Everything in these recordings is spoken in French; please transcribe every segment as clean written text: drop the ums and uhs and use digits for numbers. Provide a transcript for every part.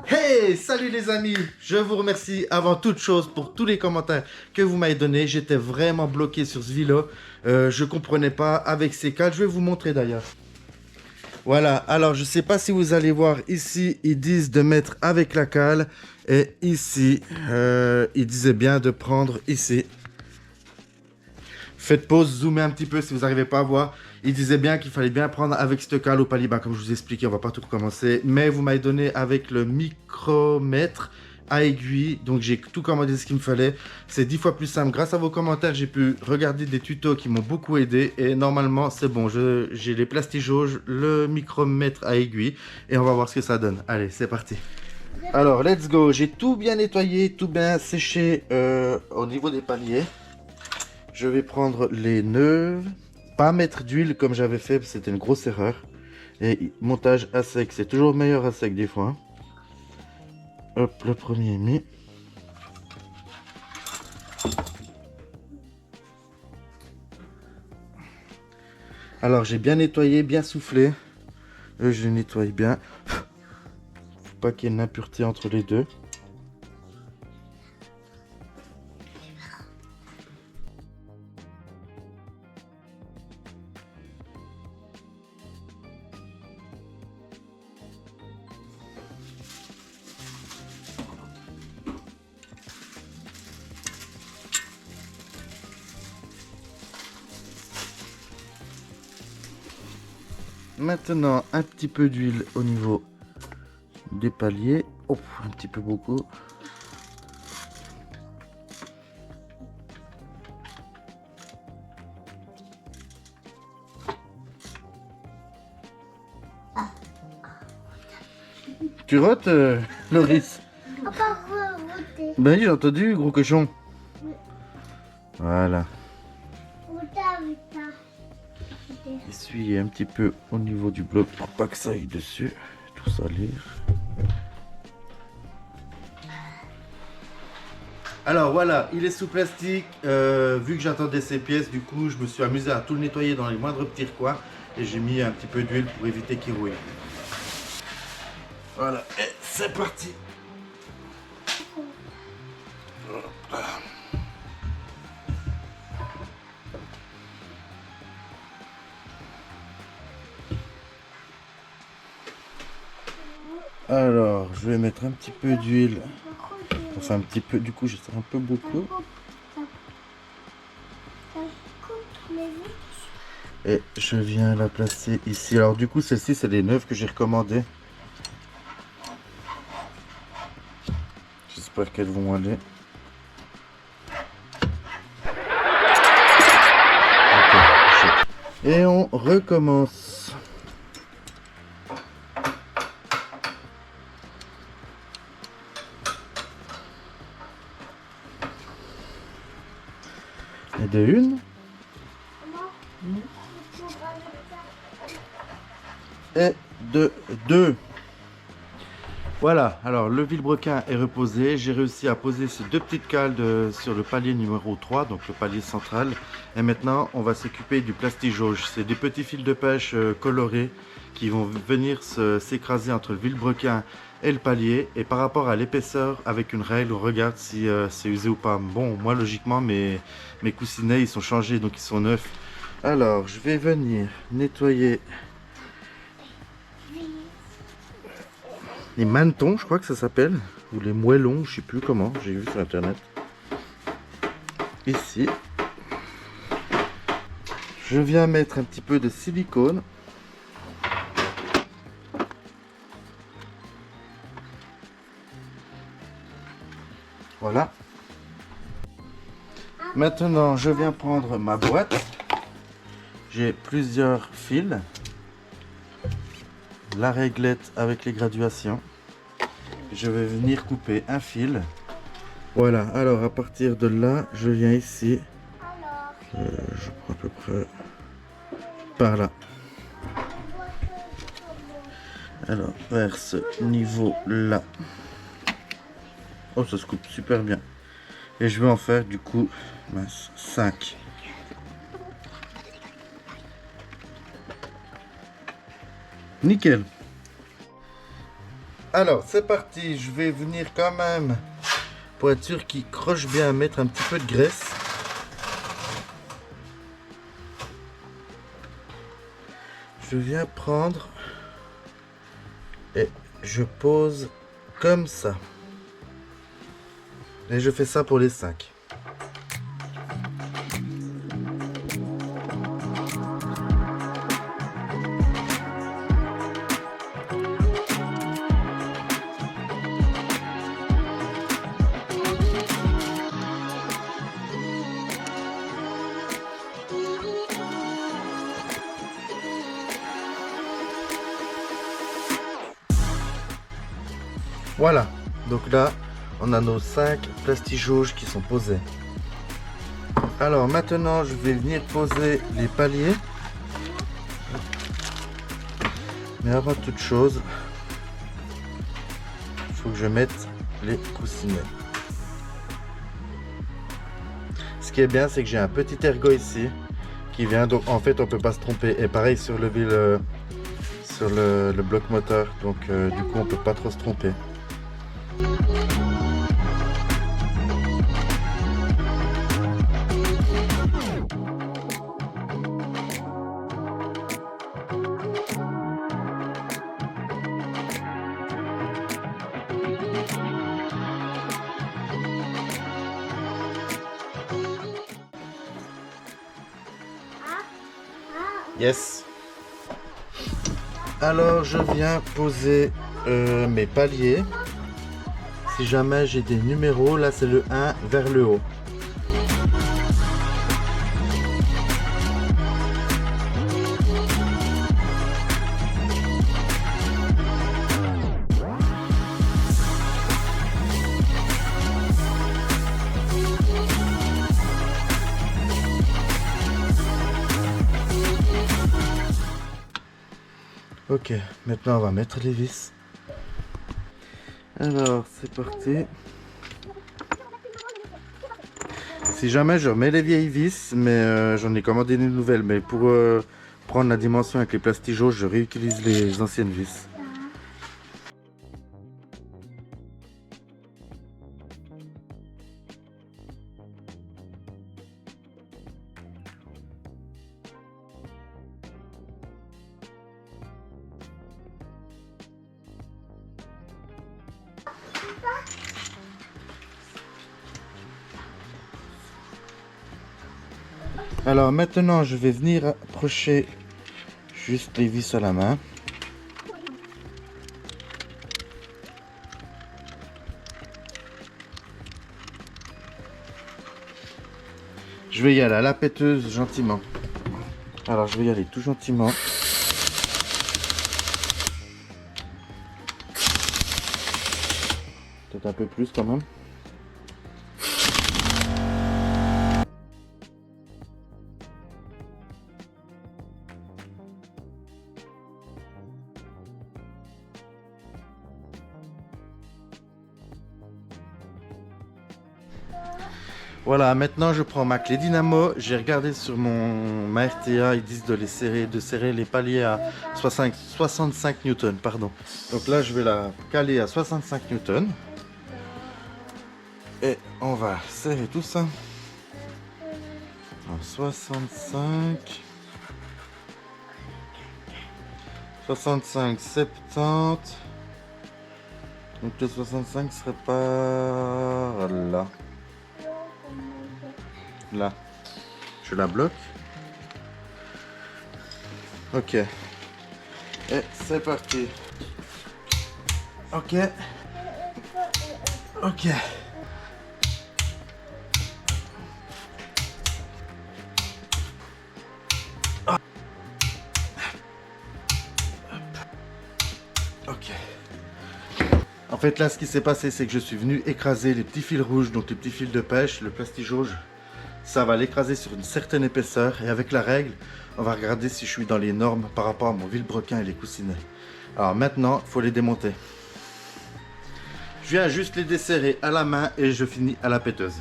Hey, salut les amis! Je vous remercie avant toute chose pour tous les commentaires que vous m'avez donnés. J'étais vraiment bloqué sur ce vélo. Je comprenais pas avec ces cales. Je vais vous montrer d'ailleurs. Voilà, alors je sais pas si vous allez voir ici, ils disent de mettre avec la cale. Et ici, ils disaient bien de prendre ici. Faites pause, zoomez un petit peu si vous n'arrivez pas à voir. Il disait bien qu'il fallait bien prendre avec cette cale au palier. Bah, comme je vous ai expliqué, on va pas tout recommencer. Mais vous m'avez donné avec le micromètre à aiguille. Donc j'ai tout commandé ce qu'il me fallait. C'est 10 fois plus simple. Grâce à vos commentaires, j'ai pu regarder des tutos qui m'ont beaucoup aidé. Et normalement, c'est bon. J'ai les plastigauges, le micromètre à aiguille. Et on va voir ce que ça donne. Allez, c'est parti. Alors, let's go. J'ai tout bien nettoyé, tout bien séché au niveau des paliers. Je vais prendre les nœuds, pas mettre d'huile comme j'avais fait, c'était une grosse erreur. Et montage à sec, c'est toujours meilleur à sec des fois. Hop, le premier est mis. Alors j'ai bien nettoyé, bien soufflé. Je les nettoie bien. Faut pas qu'il y ait une impureté entre les deux. Maintenant, un petit peu d'huile au niveau des paliers. Oh, un petit peu beaucoup. Tu rotes, Loris? Ben oui, j'ai entendu, gros cochon. Voilà. Essuyer un petit peu au niveau du bloc pour pas que ça aille dessus, tout salir. Alors voilà, il est sous plastique. Vu que j'attendais ces pièces, du coup, je me suis amusé à tout le nettoyer dans les moindres petits recoins et j'ai mis un petit peu d'huile pour éviter qu'il rouille. Voilà, et c'est parti. Alors, je vais mettre un petit peu d'huile. Enfin, un petit peu, du coup, je sers un peu beaucoup. Et je viens la placer ici. Alors, du coup, celle-ci, c'est les neuves que j'ai recommandées. J'espère qu'elles vont aller. Okay. Et on recommence. Et de une. Et de deux. Voilà, alors le vilebrequin est reposé. J'ai réussi à poser ces deux petites cales sur le palier numéro 3, donc le palier central. Et maintenant, on va s'occuper du plastigauge. C'est des petits fils de pêche colorés qui vont venir s'écraser entre le vilebrequin et le palier. Et par rapport à l'épaisseur, avec une règle, on regarde si c'est usé ou pas. Bon, moi logiquement, mes coussinets, ils sont changés, donc ils sont neufs. Alors, je vais venir nettoyer les mantons, je crois que ça s'appelle, ou les moellons, je sais plus comment, j'ai vu sur internet. Ici, je viens mettre un petit peu de silicone. Voilà. Maintenant, je viens prendre ma boîte. J'ai plusieurs fils. La réglette avec les graduations. Je vais venir couper un fil. Voilà, alors à partir de là, je viens ici. Je prends à peu près par là. Alors, vers ce niveau-là. Oh, ça se coupe super bien. Et je vais en faire du coup 5. Nickel. Alors, c'est parti. Je vais venir quand même, pour être sûr qu'il croche bien, mettre un petit peu de graisse. Je viens prendre et je pose comme ça. Et je fais ça pour les 5. Voilà, donc là, on a nos 5 plastigauges qui sont posés. Alors maintenant, je vais venir poser les paliers. Mais avant toute chose, il faut que je mette les coussinets. Ce qui est bien, c'est que j'ai un petit ergot ici qui vient, donc en fait on peut pas se tromper. Et pareil sur le bloc moteur, donc du coup on peut pas trop se tromper. Yes. Alors je viens poser mes paliers. Si jamais j'ai des numéros, là c'est le 1 vers le haut. Ok, maintenant on va mettre les vis. Alors c'est parti. Si jamais je remets les vieilles vis, mais j'en ai commandé une nouvelle, mais pour prendre la dimension avec les plastigauges, je réutilise les anciennes vis. Alors maintenant je vais venir approcher juste les vis à la main. Je vais y aller à la péteuse gentiment. Alors je vais y aller tout gentiment. Peut-être un peu plus quand même. Voilà, maintenant je prends ma clé dynamo. J'ai regardé sur ma RTA, ils disent de serrer les paliers à 65 newtons, pardon. Donc là je vais la caler à 65 newtons. Et on va serrer tout ça. En 65, 70. Donc le 65 serait pas là. Là, je la bloque. Ok. Et c'est parti. Ok. Ok. Ah. Ok. En fait là ce qui s'est passé c'est que je suis venu écraser les petits fils rouges, donc les petits fils de pêche, le plastigauge. Ça va l'écraser sur une certaine épaisseur et avec la règle, on va regarder si je suis dans les normes par rapport à mon vilebrequin et les coussinets. Alors maintenant, il faut les démonter. Je viens juste les desserrer à la main et je finis à la péteuse.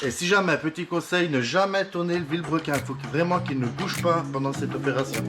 Et si jamais, petit conseil, ne jamais tourner le vilebrequin. Il faut vraiment qu'il ne bouge pas pendant cette opération.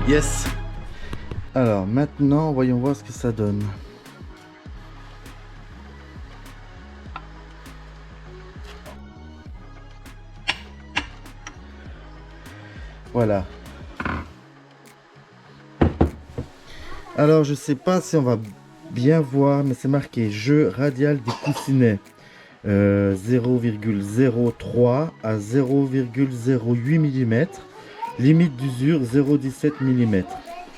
Yes. Alors maintenant, voyons voir ce que ça donne. Voilà. Alors je sais pas si on va bien voir, mais c'est marqué jeu radial des coussinets 0,03 à 0,08 mm. Limite d'usure 0,17 mm.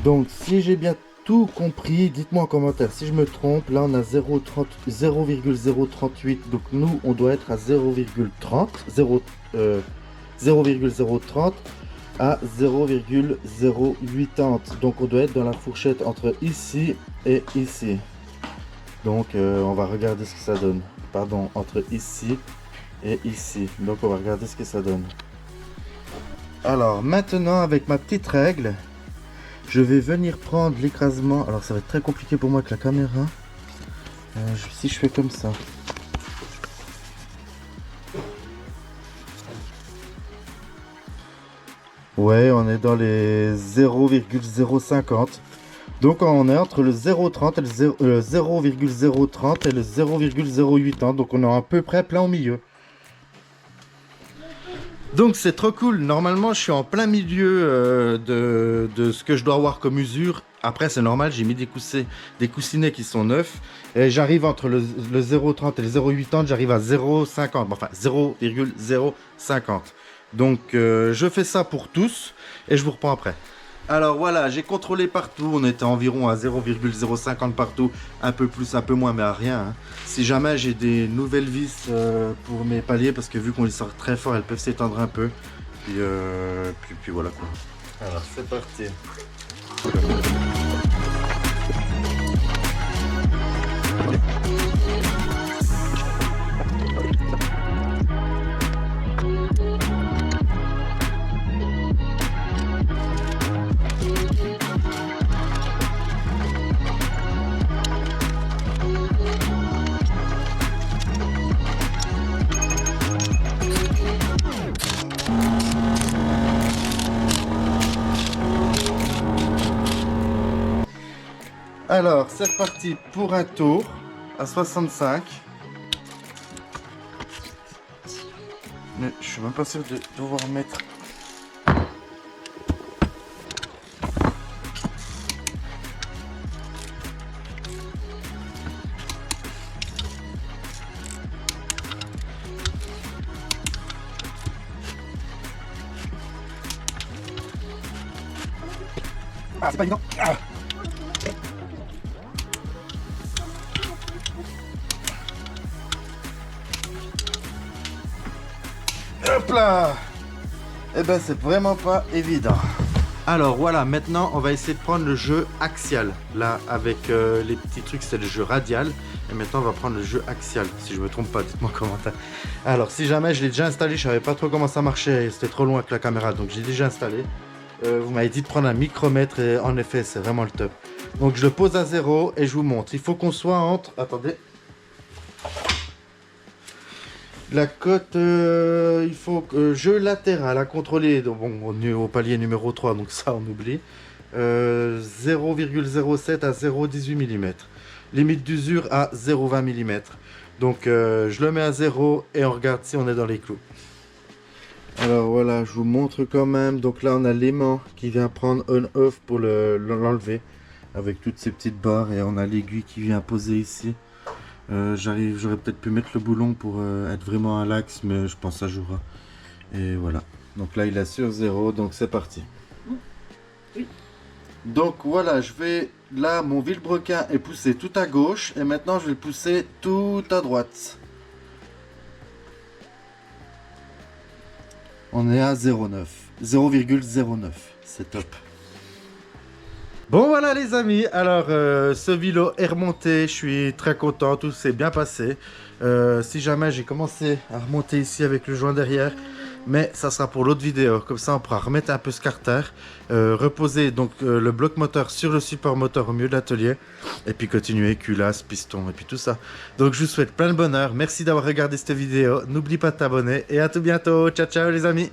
Donc si j'ai bien tout compris, dites-moi en commentaire si je me trompe. Là on a 0,038, donc nous on doit être à 0,30 0,030 à 0,080, donc on doit être dans la fourchette entre ici et ici. Donc on va regarder ce que ça donne. Pardon, entre ici et ici. Donc on va regarder ce que ça donne. Alors maintenant, avec ma petite règle, je vais venir prendre l'écrasement. Alors ça va être très compliqué pour moi avec la caméra. Si je fais comme ça. Ouais, on est dans les 0,050. Donc on est entre le 0,30 et le 0,030 et le 0,080. Donc on est à peu près plein au milieu. Donc c'est trop cool. Normalement je suis en plein milieu de ce que je dois avoir comme usure. Après c'est normal, j'ai mis des coussinets qui sont neufs. Et j'arrive entre le 0,30 et le 0,80, j'arrive à 0,50. Enfin 0,050. Donc je fais ça pour tous et je vous reprends après. Alors voilà, j'ai contrôlé partout, on était environ à 0,050 partout, un peu plus, un peu moins, mais à rien. Hein. Si jamais j'ai des nouvelles vis pour mes paliers, parce que vu qu'on les sort très fort, elles peuvent s'étendre un peu. Puis voilà quoi. Alors c'est parti. Alors, c'est reparti pour un tour à 65. Mais je suis même pas sûr de devoir mettre. Ah, c'est pas évident. Ah. Hop là. Eh ben c'est vraiment pas évident. Alors voilà, maintenant on va essayer de prendre le jeu axial. Là avec les petits trucs c'est le jeu radial. Et maintenant on va prendre le jeu axial. Si je me trompe pas, dites-moi en commentaire. Alors si jamais je l'ai déjà installé, je savais pas trop comment ça marchait. C'était trop loin avec la caméra, donc j'ai déjà installé. Vous m'avez dit de prendre un micromètre et en effet c'est vraiment le top. Donc je le pose à 0 et je vous montre. Il faut qu'on soit entre... Attendez. La cote, il faut que jeu latéral à contrôler, donc bon, au palier numéro 3, donc ça on oublie. 0,07 à 0,18 mm. Limite d'usure à 0,20 mm. Donc je le mets à 0 et on regarde si on est dans les clous. Alors voilà, je vous montre quand même. Donc là on a l'aimant qui vient prendre on-off pour l'enlever. Avec toutes ces petites barres et on a l'aiguille qui vient poser ici. J'aurais peut-être pu mettre le boulon pour être vraiment à l'axe, mais je pense que ça jouera. Et voilà. Donc là, il est sur 0, donc c'est parti. Oui. Donc voilà, je vais... Là, mon vilebrequin est poussé tout à gauche, et maintenant, je vais le pousser tout à droite. On est à 0,9. 0,09. C'est top. Bon voilà les amis, alors ce vélo est remonté, je suis très content, tout s'est bien passé. Si jamais j'ai commencé à remonter ici avec le joint derrière, mais ça sera pour l'autre vidéo, comme ça on pourra remettre un peu ce carter, reposer donc le bloc moteur sur le support moteur au milieu de l'atelier, et puis continuer culasse, piston et puis tout ça. Donc je vous souhaite plein de bonheur, merci d'avoir regardé cette vidéo, n'oublie pas de t'abonner et à tout bientôt, ciao ciao les amis.